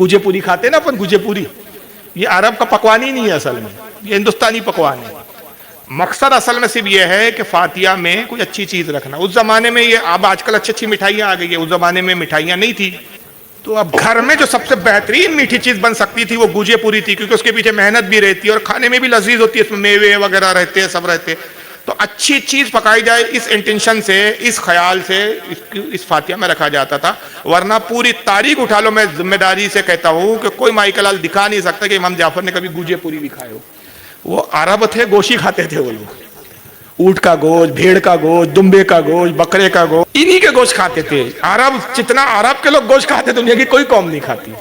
گوجے پوری کھاتے نا اپن، گوجے پوری، یہ عرب کا پکوان ہی نہیں ہے اصل میں، یہ ہندوستانی پکوان ہے۔ مقصد اصل میں صرف یہ ہے کہ فاتحہ میں کوئی اچھی چیز رکھنا۔ اس زمانے میں یہ، اب آج کل اچھی اچھی مٹھائیاں آ گئی ہے، اس زمانے میں مٹھائیاں نہیں تھی، تو اب گھر میں جو سب سے بہترین میٹھی چیز بن سکتی تھی وہ گوجے پوری تھی، کیونکہ اس کے پیچھے محنت بھی رہتی ہے اور کھانے میں بھی لذیذ ہوتی ہے، اس میں میوے وغیرہ رہتے ہیں، سب رہتے ہیں۔ تو اچھی چیز پکائی جائے اس انٹینشن سے، اس خیال سے اس فاتحہ میں رکھا جاتا تھا۔ ورنہ پوری تاریخ اٹھا لو، میں ذمہ داری سے کہتا ہوں کہ کوئی مائی کا لال دکھا نہیں سکتا کہ امام جعفر نے کبھی گوجے پوری بھی کھائے ہو۔ وہ عرب تھے، گوشت کھاتے تھے وہ لوگ، اونٹ کا گوشت، بھیڑ کا گوشت، دمبے کا گوشت، بکرے کا گوشت، انہی کے گوشت کھاتے تھے۔ عرب جتنا عرب کے لوگ گوشت کھاتے دنیا کی کوئی قوم نہیں کھاتی،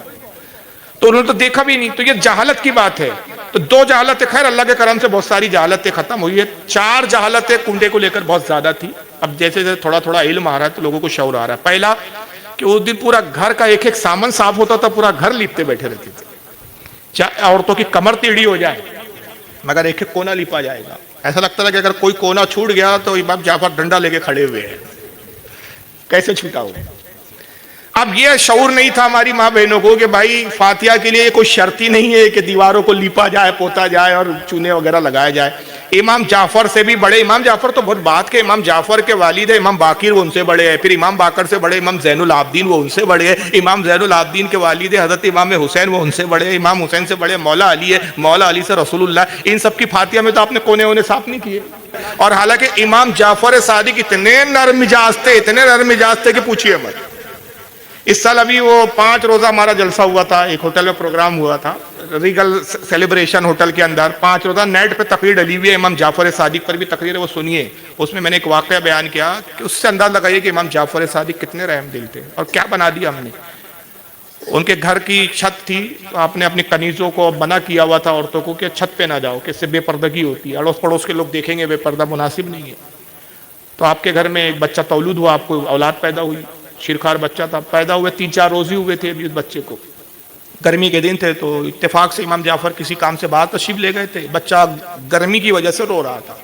تو انہوں نے تو دیکھا بھی نہیں۔ تو یہ جہالت کی بات ہے۔ تو دو جہالتیں، خیر اللہ کے کرم سے بہت ساری جہالتیں ختم ہوئی ہے، 4 جہالتیں کنڈے کو لے کر بہت زیادہ تھی۔ اب جیسے جیسے تھوڑا تھوڑا علم آ رہا ہے تو لوگوں کو شعور آ رہا ہے۔ پہلا کہ اس دن پورا گھر کا ایک ایک سامان صاف ہوتا تھا، پورا گھر لیپتے بیٹھے رہتے تھے، چاہے عورتوں کی کمر ٹیڑھی ہو جائے مگر ایک ایک کونا لیپا جائے گا۔ ایسا لگتا تھا کہ اگر کوئی کونا چھوٹ گیا تو امام جعفر ڈنڈا لے کے کھڑے ہوئے ہیں، کیسے چھوٹا ہو۔ اب یہ شعور نہیں تھا ہماری ماں بہنوں کو کہ بھائی فاتحہ کے لیے کوئی شرط ہی نہیں ہے کہ دیواروں کو لیپا جائے، پوتا جائے اور چونے وغیرہ لگایا جائے۔ امام جعفر سے بھی بڑے، امام جعفر تو بہت بات کے، امام جعفر کے والد ہے امام باقر، وہ ان سے بڑے ہیں، پھر امام باقر سے بڑے امام زین العابدین، وہ ان سے بڑے ہیں، امام زین العابدین کے والد حضرت امام حسین، وہ ان سے بڑے ہیں، امام حسین سے بڑے مولا علی ہے، مولا علی سے رسول اللہ۔ ان سب کی فاتحہ میں تو آپ نے کونے ہونے صاف نہیں کیے۔ اور حالانکہ امام جعفر صادق اتنے نرم مزاج تھے، اتنے نرم مزاج تھے کہ پوچھئے مت۔ اس سال ابھی وہ 5 روزہ ہمارا جلسہ ہوا تھا، ایک ہوٹل میں پروگرام ہوا تھا، ریگل سیلیبریشن ہوٹل کے اندر 5 روزہ نیٹ پہ تقریر ڈلی ہوئی ہے، امام جعفر صادق پر بھی تقریر ہے، وہ سنیے۔ اس میں نے ایک واقعہ بیان کیا کہ اس سے انداز لگائیے کہ امام جعفر صادق کتنے رحم دل تھے اور کیا بنا دیا ہم نے۔ ان کے گھر کی چھت تھی، آپ نے اپنی کنیزوں کو منع کیا ہوا تھا عورتوں کو کہ چھت پہ نہ جاؤ، کہ اس سے بے پردگی ہوتی ہے، اڑوس پڑوس کے لوگ دیکھیں گے، بے پردہ مناسب نہیں ہے۔ تو آپ کے گھر میں ایک بچہ تولد ہوا، آپ کو اولاد پیدا ہوئی، شیرخوار بچہ تھا، پیدا ہوئے 3-4 روز ہی ہوئے تھے ابھی اس بچے کو، گرمی کے دن تھے، تو اتفاق سے امام جعفر کسی کام سے باہر تشریف لے گئے تھے، بچہ گرمی کی وجہ سے رو رہا تھا۔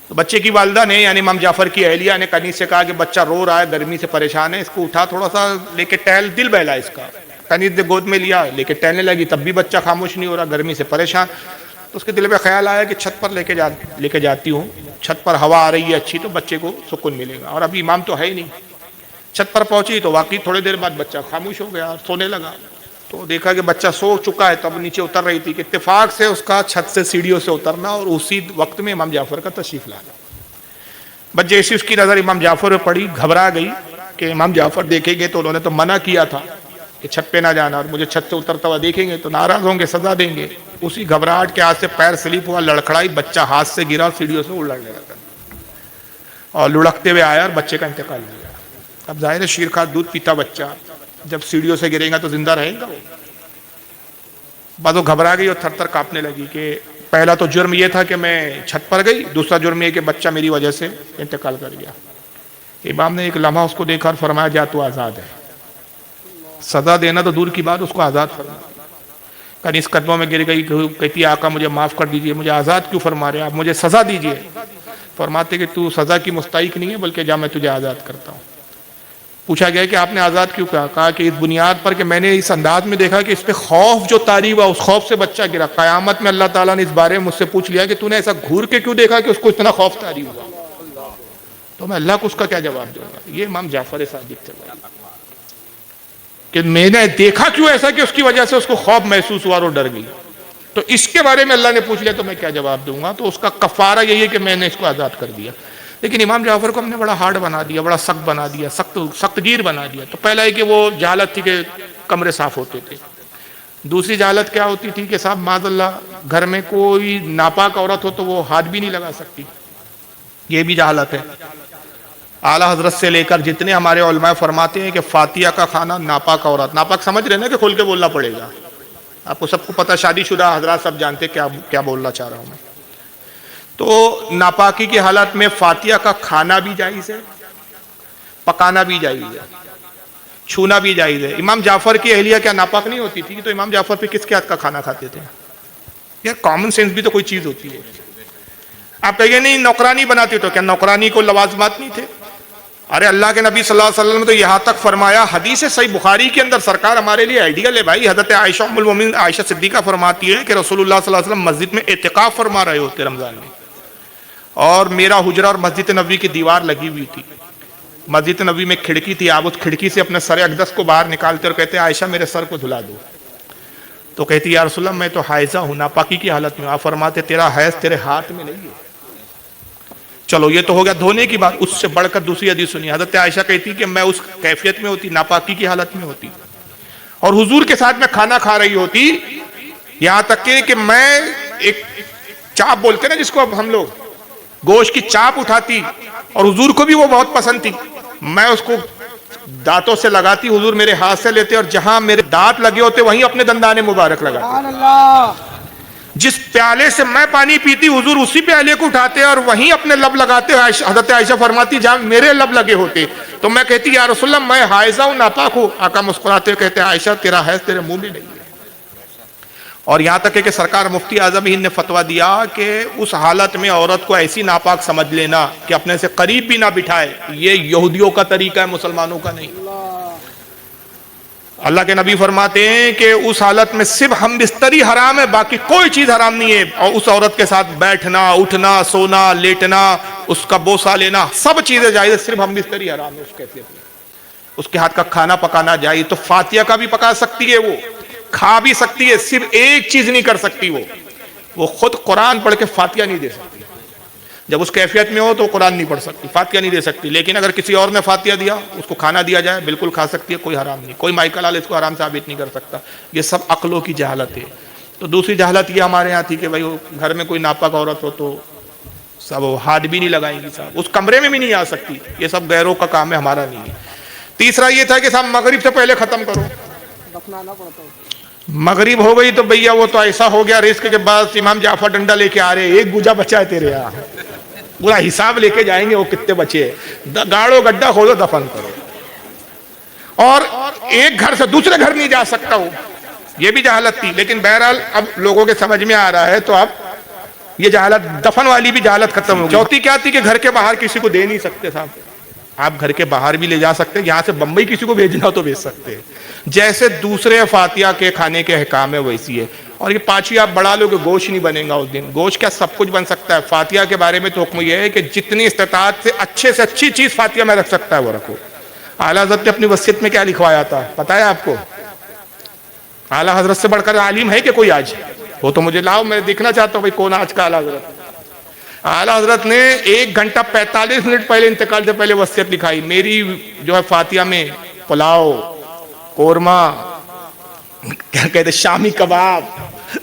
تو بچے کی والدہ نے یعنی امام جعفر کی اہلیہ نے کنیز سے کہا کہ بچہ رو رہا ہے، گرمی سے پریشان ہے، اس کو اٹھا تھوڑا سا لے کے ٹہل، دل بہلا اس کا۔ کنیز نے گود میں لیا، لے کے ٹہلنے لگی، تب بھی بچہ خاموش نہیں ہو رہا، گرمی سے پریشان۔ تو اس کے دل میں خیال آیا کہ چھت پر لے کے جاتی ہوں، چھت پر ہوا آ رہی ہے اچھی، تو بچے کو سکون ملے گا، اور ابھی امام تو ہے ہی نہیں۔ چھت پر پہنچی تو واقعی تھوڑی دیر بعد بچہ خاموش ہو گیا اور سونے لگا۔ تو دیکھا کہ بچہ سو چکا ہے، تب نیچے اتر رہی تھی کہ اتفاق سے اس کا چھت سے سیڑھیوں سے اترنا اور اسی وقت میں امام جعفر کا تشریف لانا۔ بس جیسی اس کی نظر امام جعفر پہ پڑی، گھبرا گئی کہ امام جعفر دیکھیں گے تو انہوں نے تو منع کیا تھا کہ چھت پہ نہ جانا، اور مجھے چھت سے اترتا ہوا دیکھیں گے تو ناراض ہوں گے، سزا دیں گے۔ اسی گھبراہٹ کے ہاتھ سے پیر سلپ ہوا، لڑکھڑائی، بچہ ہاتھ سے گرا اور سیڑھیوں سے لڑنے لگا اور لڑکتے ہوئے آیا اور بچے کا انتقال ہو گیا۔ اب ظاہر ہے شیرخوار دودھ پیتا بچہ جب سیڑھیوں سے گرے گا تو زندہ رہے گا وہ۔ بعد وہ گھبرا گئی اور تھر تھر کانپنے لگی کہ پہلا تو جرم یہ تھا کہ میں چھت پر گئی، دوسرا جرم یہ کہ بچہ میری وجہ سے انتقال کر گیا۔ امام نے ایک لمحہ اس کو دیکھا اور فرمایا جا تو آزاد ہے، سزا دینا تو دور کی بات، اس کو آزاد فرما۔ کنیز قدموں میں گر گئی، کہتی آقا مجھے معاف کر دیجئے، مجھے آزاد کیوں فرما رہے ہیں آپ، مجھے سزا دیجئے۔ فرماتے کہ تو سزا کی مستحق نہیں ہے، بلکہ جا میں تجھے آزاد کرتا ہوں۔ پوچھا گیا کہ آپ نے آزاد کیوں کہا کہ اس بنیاد پر کہ میں نے اس انداز میں دیکھا کہ اس پہ خوف جو طاری ہوا، اس خوف سے بچہ گرا۔ قیامت میں اللہ تعالیٰ نے اس بارے میں مجھ سے پوچھ لیا کہ تو نے ایسا گھور کے کیوں دیکھا کہ اس کو اتنا خوف طاری ہوا، تو میں اللہ کو اس کا کیا جواب دوں گا۔ یہ امام جعفر صادق تھے کہ میں نے دیکھا کیوں ایسا کہ اس کی وجہ سے اس کو خوف محسوس ہوا اور وہ ڈر گئی، تو اس کے بارے میں اللہ نے پوچھ لیا تو میں کیا جواب دوں گا۔ تو اس کا کفارہ یہی ہے کہ میں نے اس کو آزاد کر دیا۔ لیکن امام جعفر کو ہم نے بڑا ہارڈ بنا دیا، بڑا سخت بنا دیا، سخت گیر بنا دیا۔ تو پہلا ہے کہ وہ جہالت تھی کہ کمرے صاف ہوتے تھے۔ دوسری جہالت کیا ہوتی تھی کہ صاحب معاذ اللہ گھر میں کوئی ناپاک عورت ہو تو وہ ہاتھ بھی نہیں لگا سکتی، یہ بھی جہالت ہے۔ اعلیٰ حضرت سے لے کر جتنے ہمارے علماء فرماتے ہیں کہ فاتحہ کا کھانا ناپاک عورت، ناپاک سمجھ رہے نا کہ کھول کے بولنا پڑے گا، آپ کو سب کو پتہ، شادی شدہ حضرات سب جانتے کیا بولنا چاہ رہا ہوں میں۔ تو ناپاکی کی حالت میں فاتحہ کا کھانا بھی جائز ہے، پکانا بھی جائز ہے، چھونا بھی جائز ہے۔ امام جعفر کی اہلیہ کیا ناپاک نہیں ہوتی تھی؟ تو امام جعفر پہ کس کے ہاتھ کا کھانا کھاتے تھے؟ یار کامن سینس بھی تو کوئی چیز ہوتی ہے۔ آپ کہیے نہیں نوکرانی بناتی، تو کیا نوکرانی کو لوازمات نہیں تھے؟ ارے اللہ کے نبی صلی اللہ علیہ وسلم نے تو یہاں تک فرمایا، حدیث صحیح بخاری کے اندر سرکار ہمارے لیے آئیڈیل ہے بھائی. حضرت عائشہ ام المومنین عائشہ صدیقہ فرماتی ہے کہ رسول اللہ صلی اللہ علیہ وسلم مسجد میں اعتکاف فرما رہے ہوتے رمضان میں، اور میرا حجرہ اور مسجد نبوی کی دیوار لگی ہوئی تھی. مسجد نبوی میں کھڑکی تھی، آپ اس کھڑکی سے اپنے سر اقدس کو باہر نکالتے اور کہتے عائشہ میرے سر کو دھلا دو. تو کہتی یا رسول اللہ میں تو حائضہ ہوں، ناپاکی کی حالت میں. آپ فرماتے تیرا حیض تیرے ہاتھ میں نہیں ہے. چلو یہ تو ہو گیا دھونے کی بات. اس سے بڑھ کر دوسری حدیث سنی. حضرت عائشہ کہتی کہ میں اس کیفیت میں ہوتی، ناپاکی کی حالت میں ہوتی، اور حضور کے ساتھ میں کھانا کھا رہی ہوتی، یہاں تک کہ میں ایک چاپ بولتے نا جس کو اب ہم لوگ، گوشت کی چاپ اٹھاتی، اور حضور کو بھی وہ بہت پسند تھی. میں اس کو دانتوں سے لگاتی، حضور میرے ہاتھ سے لیتے، اور جہاں میرے دانت لگے ہوتے وہیں اپنے دندانے مبارک لگاتے. جس پیالے سے میں پانی پیتی حضور اسی پیالے کو اٹھاتے اور وہیں اپنے لب لگاتے. حضرت عائشہ فرماتی جہاں میرے لب لگے ہوتے. تو میں کہتی یا رسول اللہ میں حائضہ ہوں، ناپاک ہوں. آقا مسکراتے کہتے عائشہ تیرا حیض تیرے منہ میں نہیں ہے. اور یہاں تک کہ سرکار مفتی اعظم ہند نے فتویٰ دیا کہ اس حالت میں عورت کو ایسی ناپاک سمجھ لینا کہ اپنے سے قریب بھی نہ بٹھائے، یہ یہودیوں کا طریقہ ہے، مسلمانوں کا نہیں. اللہ کے نبی فرماتے ہیں کہ اس حالت میں صرف ہم بستری حرام ہے، باقی کوئی چیز حرام نہیں ہے. اور اس عورت کے ساتھ بیٹھنا، اٹھنا، سونا، لیٹنا، اس کا بوسہ لینا، سب چیزیں جائز ہے، صرف ہم بستری حرام ہے. اس کیفیت میں اس کے ہاتھ کا کھانا پکانا جائز. تو فاتحہ کا بھی پکا سکتی ہے، وہ کھا بھی سکتی ہے، صرف ایک چیز نہیں کر سکتی، وہ خود قرآن پڑھ کے فاتحہ نہیں دے سکتی. جب اس کیفیت میں ہو تو قرآن نہیں پڑھ سکتی، فاتحہ نہیں دے سکتی. لیکن اگر کسی اور نے فاتحہ دیا، اس کو کھانا دیا جائے، بالکل کھا سکتی ہے، کوئی حرام نہیں. کوئی مائیکل آل اس کو حرام ثابت نہیں کر سکتا. یہ سب عقلوں کی جہالت ہے. تو دوسری جہالت یہ ہمارے ہاں تھی کہ بھائی گھر میں کوئی ناپاک عورت ہو تو سب ہاتھ بھی نہیں لگائیں گی، صاحب اس کمرے میں بھی نہیں آ سکتی. یہ سب غیروں کا کام ہے، ہمارا نہیں ہے. تیسرا یہ تھا کہ صاحب مغرب سے پہلے ختم کرو. دفنانا پڑتا ہے. مغرب ہو گئی تو بھیا وہ تو ایسا ہو گیا رزق کے بعد امام جعفر ڈنڈا لے کے آ رہے، ایک گوجا بچا ہے تیرے یہاں، پورا حساب لے کے جائیں گے وہ کتنے بچے. گاڑو گڈھا کھولو دفن کرو. اور ایک گھر سے دوسرے گھر نہیں جا سکتا ہو، یہ بھی جہالت تھی. لیکن بہرحال اب لوگوں کے سمجھ میں آ رہا ہے تو اب یہ جہالت، دفن والی بھی جہالت ختم ہو گئی. چوتھی کیا تھی کہ گھر کے باہر کسی کو دے نہیں سکتے صاحب. آپ گھر کے باہر بھی لے جا سکتے، یہاں سے بمبئی کسی کو بھیجنا تو بھیج سکتے. جیسے دوسرے فاتحہ کے کھانے کے احکام ہے ویسی ہے. اور یہ پانچویں آپ بڑھا لو کہ گوشت نہیں بنے گا اس دن. گوشت کیا سب کچھ بن سکتا ہے. فاتحہ کے بارے میں تو حکم یہ ہے کہ جتنی استطاعت سے اچھی چیز فاتحہ میں رکھ سکتا ہے وہ رکھو. اعلیٰ حضرت نے اپنی وصیت میں کیا لکھوایا تھا پتہ ہے آپ کو؟ اعلیٰ حضرت سے بڑھ کر عالم ہے کہ کوئی آج؟ وہ تو مجھے لاؤ، میں دیکھنا چاہتا ہوں بھائی کون آج کا اعلیٰ حضرت. اعلیٰ حضرت نے 1 گھنٹہ 45 منٹ پہلے انتقال سے پہلے وصیت لکھائی، میری جو ہے فاتحہ میں پلاؤ، قورمہ، کیا کہتے شامی کباب،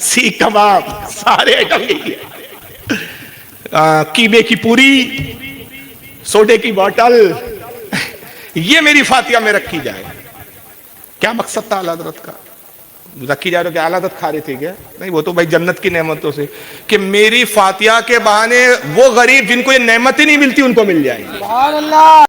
سیخ کباب، سارے آئٹم یہی ہے، قیمے کی پوری، سوڈے کی بوتل، یہ میری فاتحہ میں رکھی جائے. کیا مقصد تھا اعلیٰ حضرت کا؟ رکھی جائے تو کہ اعلیٰ حضرت کھا رہے تھے کیا؟ نہیں، وہ تو بھائی جنت کی نعمتوں سے کہ میری فاتحہ کے بہانے وہ غریب جن کو یہ نعمتیں نہیں ملتی ان کو مل جائیں گی. سبحان اللہ.